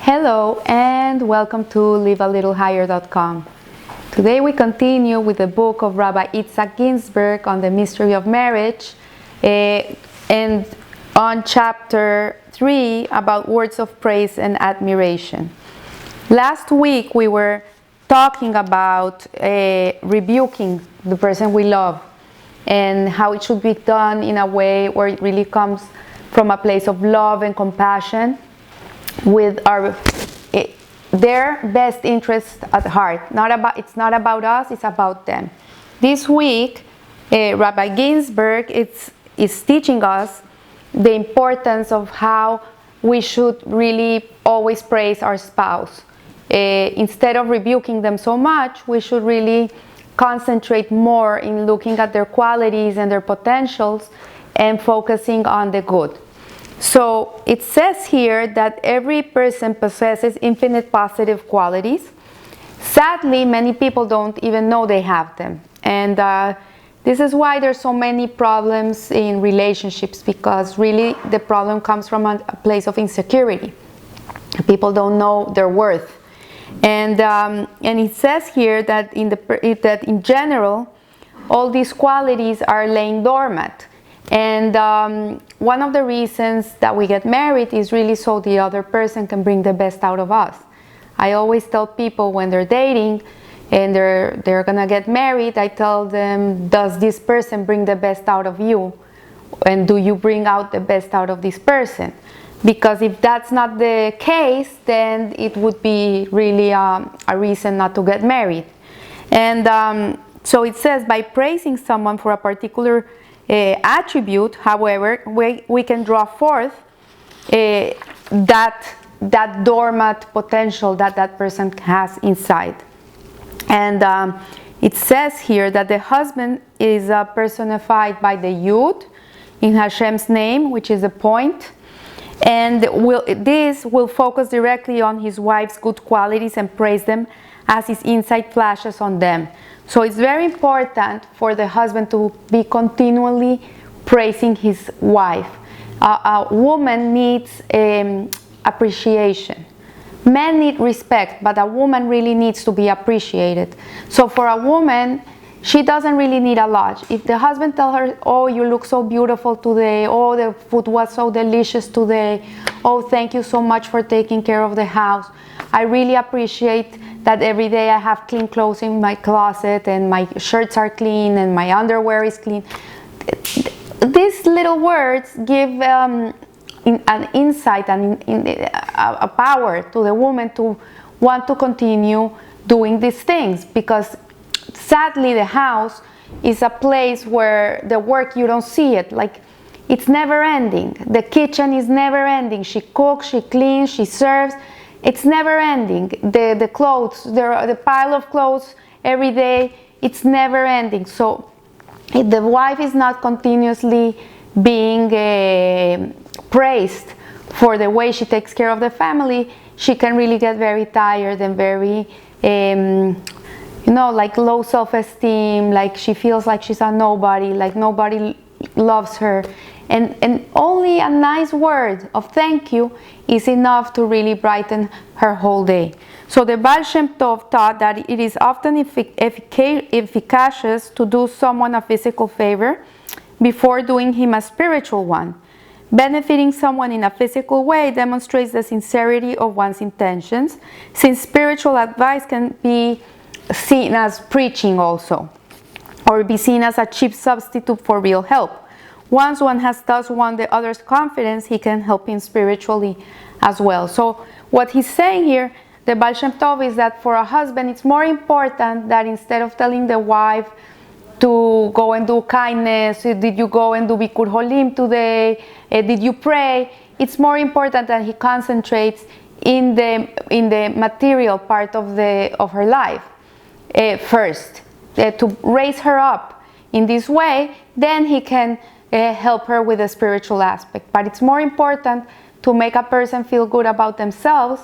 Hello and welcome to livealittlehigher.com. Today we continue with the book of Rabbi Isaac Ginsburg on the mystery of marriage and on chapter 3 about words of praise and admiration. Last week we were talking about rebuking the person we love and how it should be done in a way where it really comes from a place of love and compassion with their best interest at heart. It's not about us, it's about them. This week, Rabbi Ginsburg is teaching us the importance of how we should really always praise our spouse. Instead of rebuking them so much, we should really concentrate more in looking at their qualities and their potentials and focusing on the good. So it says here that every person possesses infinite positive qualities. Sadly, many people don't even know they have them. And this is why there's so many problems in relationships, because really the problem comes from a place of insecurity. People don't know their worth. And it says here that in general, all these qualities are laying dormant. And one of the reasons that we get married is really so the other person can bring the best out of us. I always tell people when they're dating and they're gonna get married, I tell them, does this person bring the best out of you? And do you bring out the best out of this person? Because if that's not the case, then it would be really a reason not to get married. And so it says, by praising someone for a particular attribute, however, we can draw forth that dormant potential that person has inside. And it says here that the husband is personified by the Yud in Hashem's name, which is a point, and this will focus directly on his wife's good qualities and praise them as his insight flashes on them. So it's very important for the husband to be continually praising his wife. A woman needs appreciation. Men need respect, but a woman really needs to be appreciated. So for a woman, she doesn't really need a lot. If the husband tells her, oh, you look so beautiful today, oh, the food was so delicious today, oh, thank you so much for taking care of the house, I really appreciate that every day I have clean clothes in my closet and my shirts are clean and my underwear is clean. These little words give an insight and a power to the woman to want to continue doing these things, because sadly the house is a place where the work, you don't see it. Like, it's never ending. The kitchen is never ending. She cooks, she cleans, she serves. It's never ending. The clothes, the pile of clothes every day, it's never ending. So if the wife is not continuously being praised for the way she takes care of the family, she can really get very tired and very, like low self-esteem, like she feels like she's a nobody, like nobody loves her. And only a nice word of thank you is enough to really brighten her whole day. So the Baal Shem Tov taught that it is often efficacious to do someone a physical favor before doing him a spiritual one. Benefiting someone in a physical way demonstrates the sincerity of one's intentions, since spiritual advice can be seen as preaching also, or be seen as a cheap substitute for real help. Once one has thus won the other's confidence, he can help him spiritually as well. So what he's saying here, the Baal Shem Tov, is that for a husband, it's more important that instead of telling the wife to go and do kindness, did you go and do Bikur Holim today, did you pray, it's more important that he concentrates in the material part of her life first, to raise her up in this way. Then he can help her with the spiritual aspect. But it's more important to make a person feel good about themselves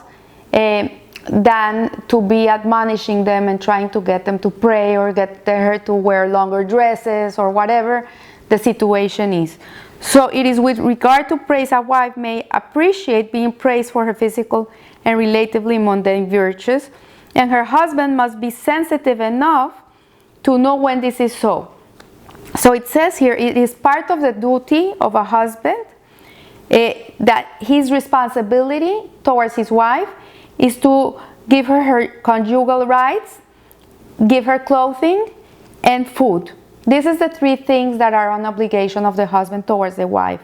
than to be admonishing them and trying to get them to pray or get her to wear longer dresses or whatever the situation is. So it is with regard to praise a wife may appreciate being praised for her physical and relatively mundane virtues, and her husband must be sensitive enough to know when this is so. So it says here, it is part of the duty of a husband that his responsibility towards his wife is to give her her conjugal rights, give her clothing, and food. This is the three things that are an obligation of the husband towards the wife.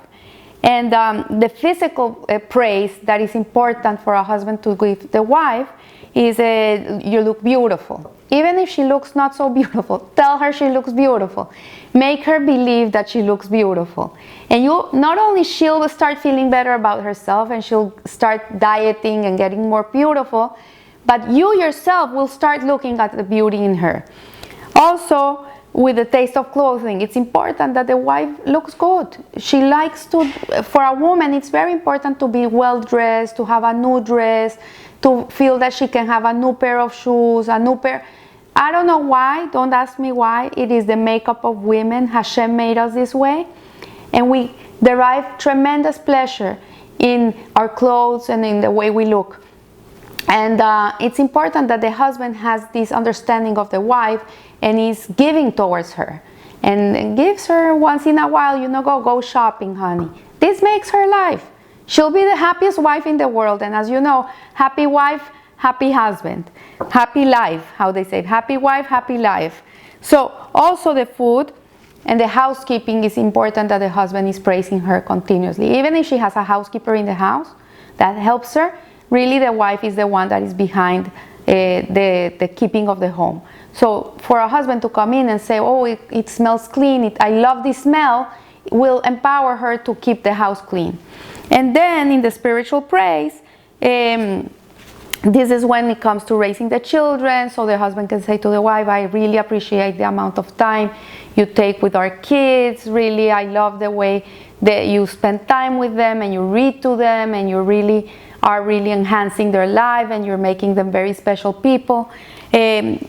And the physical praise that is important for a husband to give the wife is you look beautiful. Even if she looks not so beautiful, tell her she looks beautiful. Make her believe that she looks beautiful. And you, not only she'll start feeling better about herself and she'll start dieting and getting more beautiful, but you yourself will start looking at the beauty in her. Also, with the taste of clothing, it's important that the wife looks good. She likes to, for a woman, it's very important to be well dressed, to have a new dress, to feel that she can have a new pair of shoes, a new pair. I don't know why, don't ask me why. It is the makeup of women. Hashem made us this way. And we derive tremendous pleasure in our clothes and in the way we look. And it's important that the husband has this understanding of the wife and is giving towards her. And gives her once in a while, go shopping, honey. This makes her life. She'll be the happiest wife in the world. And as you know, happy wife, happy husband. Happy life, how they say it. Happy wife, happy life. So also the food and the housekeeping is important that the husband is praising her continuously. Even if she has a housekeeper in the house that helps her, really the wife is the one that is behind the keeping of the home. So for a husband to come in and say, oh, it smells clean, I love this smell, will empower her to keep the house clean. And then in the spiritual praise, this is when it comes to raising the children, so the husband can say to the wife, I really appreciate the amount of time you take with our kids. Really, I love the way that you spend time with them and you read to them and you really are enhancing their life and you're making them very special people. In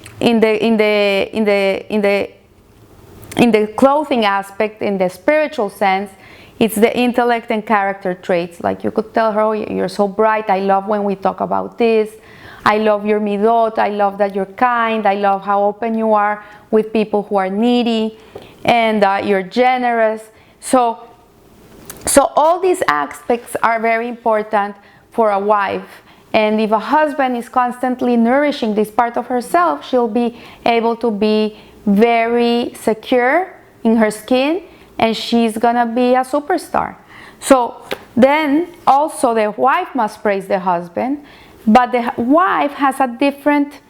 the clothing aspect, in the spiritual sense, it's the intellect and character traits. Like you could tell her, oh, you're so bright. I love when we talk about this. I love your midot. I love that you're kind. I love how open you are with people who are needy, and you're generous. So all these aspects are very important for a wife. And if a husband is constantly nourishing this part of herself, she'll be able to be very secure in her skin, and she's gonna be a superstar. So then also the wife must praise the husband, but the wife has a different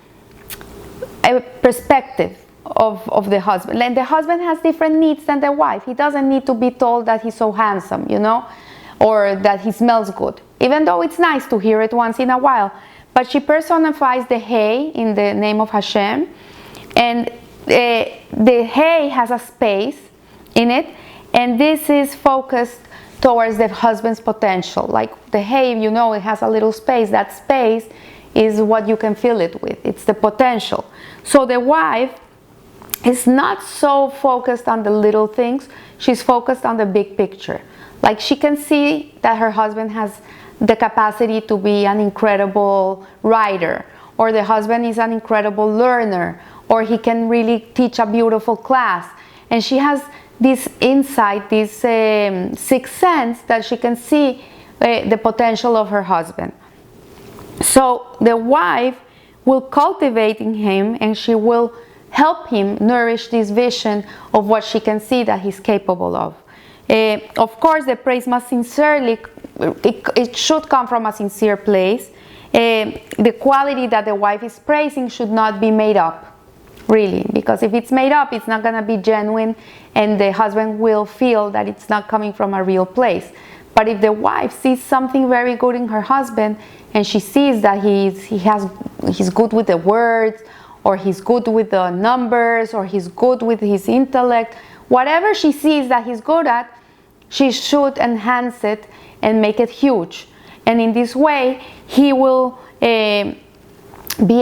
perspective of the husband. And the husband has different needs than the wife. He doesn't need to be told that he's so handsome, or that he smells good, even though it's nice to hear it once in a while. But she personifies the hay in the name of Hashem, and the hay has a space in it, and this is focused towards the husband's potential. Like the hay, it has a little space. That space is what you can fill it with. It's the potential. So the wife is not so focused on the little things. She's focused on the big picture. Like she can see that her husband has the capacity to be an incredible writer, or the husband is an incredible learner, or he can really teach a beautiful class. And she has this insight, this sixth sense that she can see the potential of her husband. So the wife will cultivate in him, and she will help him nourish this vision of what she can see that he's capable of. Of course, the praise must sincerely, it should come from a sincere place. The quality that the wife is praising should not be made up, really, because if it's made up, it's not going to be genuine, and the husband will feel that it's not coming from a real place. But if the wife sees something very good in her husband, and she sees that he's good with the words, or he's good with the numbers, or he's good with his intellect, whatever she sees that he's good at, she should enhance it and make it huge. And in this way, he will be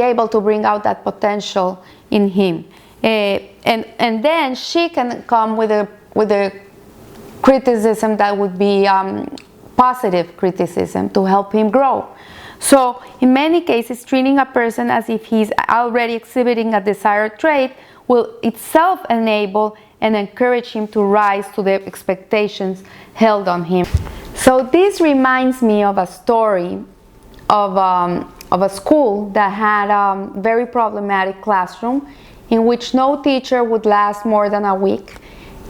able to bring out that potential in him. And then she can come with a criticism that would be positive criticism to help him grow. So in many cases, treating a person as if he's already exhibiting a desired trait will itself enable and encourage him to rise to the expectations held on him. So this reminds me of a story of a school that had a very problematic classroom in which no teacher would last more than a week.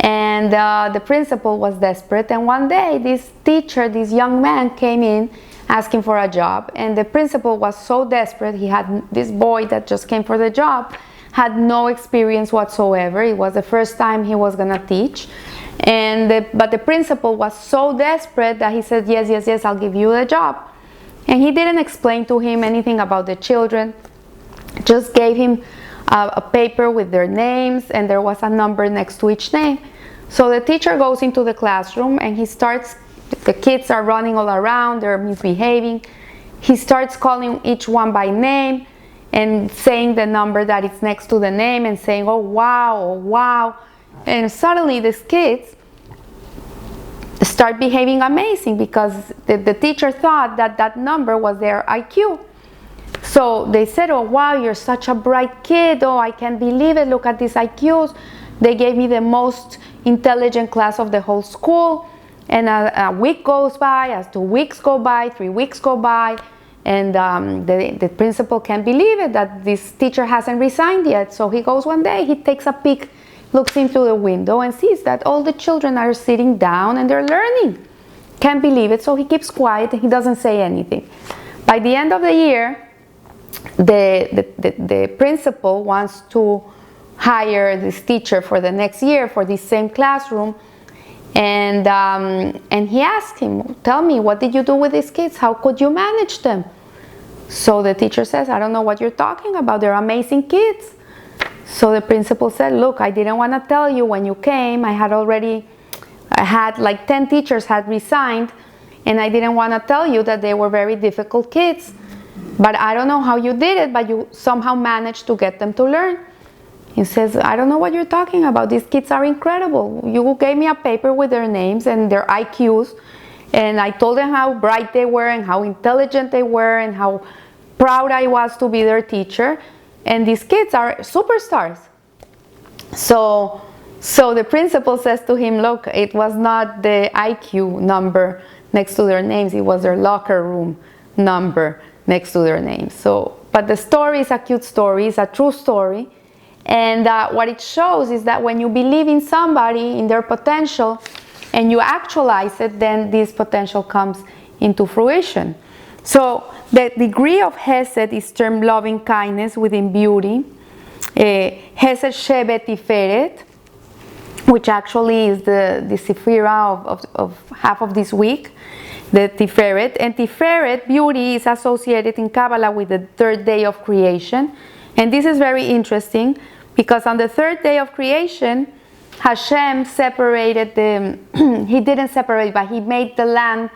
And the principal was desperate, and one day this teacher, this young man, came in asking for a job, and the principal was so desperate. He had this boy that just came for the job, had no experience whatsoever. It was the first time he was gonna teach, but the principal was so desperate that he said, yes, I'll give you the job. And he didn't explain to him anything about the children, just gave him a paper with their names, and there was a number next to each name. So the teacher goes into the classroom, and the kids are running all around, they're misbehaving. He starts calling each one by name and saying the number that is next to the name and saying, oh wow. And suddenly these kids start behaving amazing because the teacher thought that number was their IQ. So they said, oh wow, you're such a bright kid. Oh, I can't believe it. Look at these IQs. They gave me the most intelligent class of the whole school. And a week goes by, as 2 weeks go by, 3 weeks go by, and the principal can't believe it that this teacher hasn't resigned yet. So he goes one day, he takes a peek, looks into the window and sees that all the children are sitting down and they're learning. Can't believe it, so he keeps quiet and he doesn't say anything. By the end of the year, the principal wants to hire this teacher for the next year for this same classroom. And he asked him, tell me, what did you do with these kids? How could you manage them? So the teacher says, I don't know what you're talking about. They're amazing kids. So the principal said, look, I didn't want to tell you when you came. I had like 10 teachers had resigned, and I didn't want to tell you that they were very difficult kids. But I don't know how you did it, but you somehow managed to get them to learn. He says, I don't know what you're talking about. These kids are incredible. You gave me a paper with their names and their IQs, and I told them how bright they were and how intelligent they were and how proud I was to be their teacher. And these kids are superstars. So the principal says to him, look, it was not the IQ number next to their names. It was their locker room number next to their names. But the story is a cute story. It's a true story. And what it shows is that when you believe in somebody, in their potential, and you actualize it, then this potential comes into fruition. So the degree of Hesed is termed loving kindness within beauty. Hesed Shebet Tiferet, which actually is the Sephirah of half of this week, the Tiferet. And Tiferet, beauty, is associated in Kabbalah with the third day of creation. And this is very interesting because on the third day of creation, Hashem separated he didn't separate, but he made the land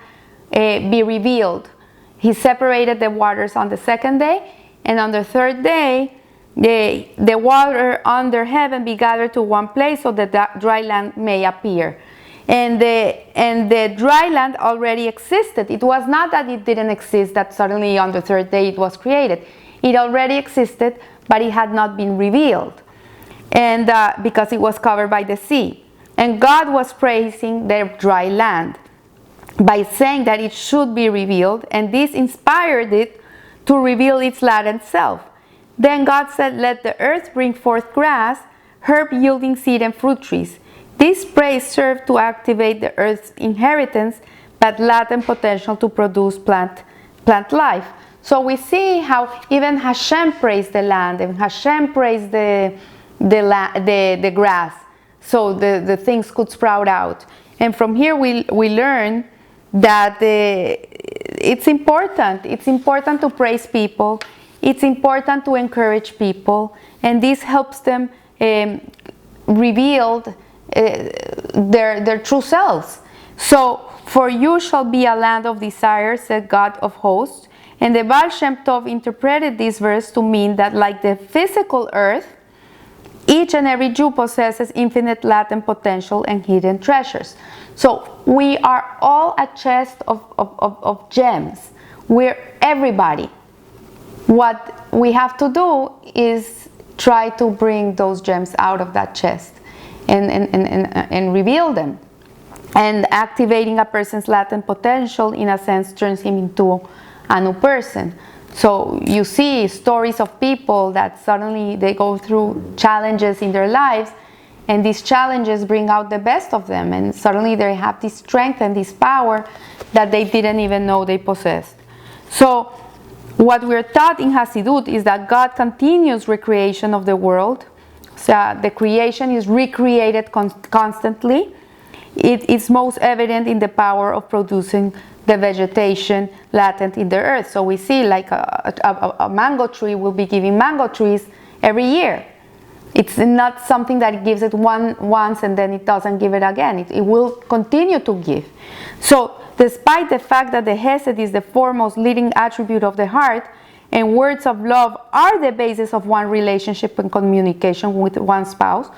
be revealed. He separated the waters on the second day, and on the third day, the water under heaven be gathered to one place so that the dry land may appear. And the dry land already existed. It was not that it didn't exist, that suddenly on the third day it was created. It already existed, but it had not been revealed, and because it was covered by the sea. And God was praising the dry land by saying that it should be revealed, and this inspired it to reveal its latent self. Then God said, let the earth bring forth grass, herb yielding seed and fruit trees. This praise served to activate the earth's inheritance, but latent potential to produce plant life. So we see how even Hashem praised the land, and Hashem praised the grass, so the things could sprout out. And from here we learn that it's important to praise people. It's important to encourage people, and this helps them reveal their true selves. So, for you shall be a land of desire, said God of hosts. And the Baal Shem Tov interpreted this verse to mean that like the physical earth Each and every Jew possesses infinite latent potential and hidden treasures. So we are all a chest of gems. We're everybody. What we have to do is try to bring those gems out of that chest and reveal them. And activating a person's latent potential, in a sense, turns him into a new person. So you see stories of people that suddenly they go through challenges in their lives, and these challenges bring out the best of them, and suddenly they have this strength and this power that they didn't even know they possessed. So what we're taught in Hasidut is that God continues recreation of the world. So the creation is recreated constantly. It's most evident in the power of producing the vegetation latent in the earth. So we see like a mango tree will be giving mango trees every year. It's not something that gives it once and then it doesn't give it again. It will continue to give. So despite the fact that the Hesed is the foremost leading attribute of the heart, and words of love are the basis of one relationship and communication with one spouse,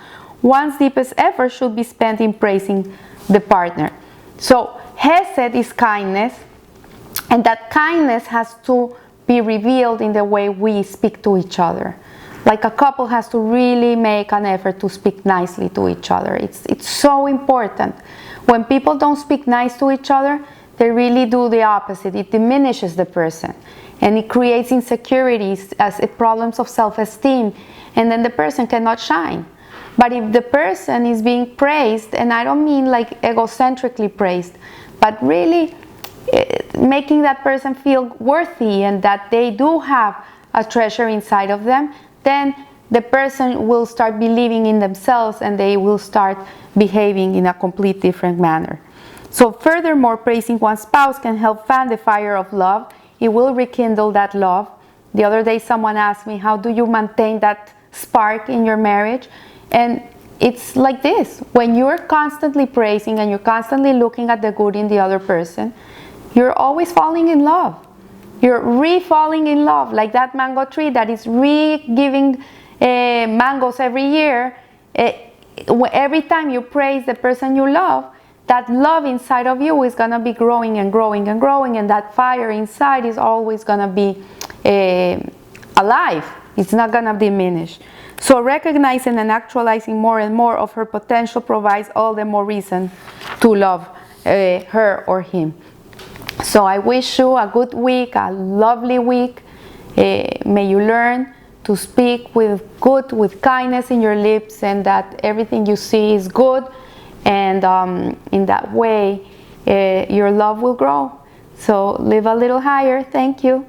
one's deepest effort should be spent in praising the partner. So Hesed is kindness, and that kindness has to be revealed in the way we speak to each other. Like a couple has to really make an effort to speak nicely to each other. It's so important. When people don't speak nice to each other, they really do the opposite. It diminishes the person, and it creates insecurities as problems of self-esteem, and then the person cannot shine. But if the person is being praised, and I don't mean like egocentrically praised, but really making that person feel worthy and that they do have a treasure inside of them, then the person will start believing in themselves and they will start behaving in a complete different manner. So furthermore, praising one's spouse can help fan the fire of love. It will rekindle that love. The other day someone asked me, how do you maintain that spark in your marriage? And it's like this. When you're constantly praising and you're constantly looking at the good in the other person, you're always falling in love. You're re-falling in love, like that mango tree that is re-giving mangoes every year. Every time you praise the person you love, that love inside of you is going to be growing and growing and growing, and that fire inside is always going to be alive. It's not going to diminish. So recognizing and actualizing more and more of her potential provides all the more reason to love her or him. So I wish you a good week, a lovely week. May you learn to speak with kindness in your lips, and that everything you see is good, and in that way your love will grow. So live a little higher. Thank you.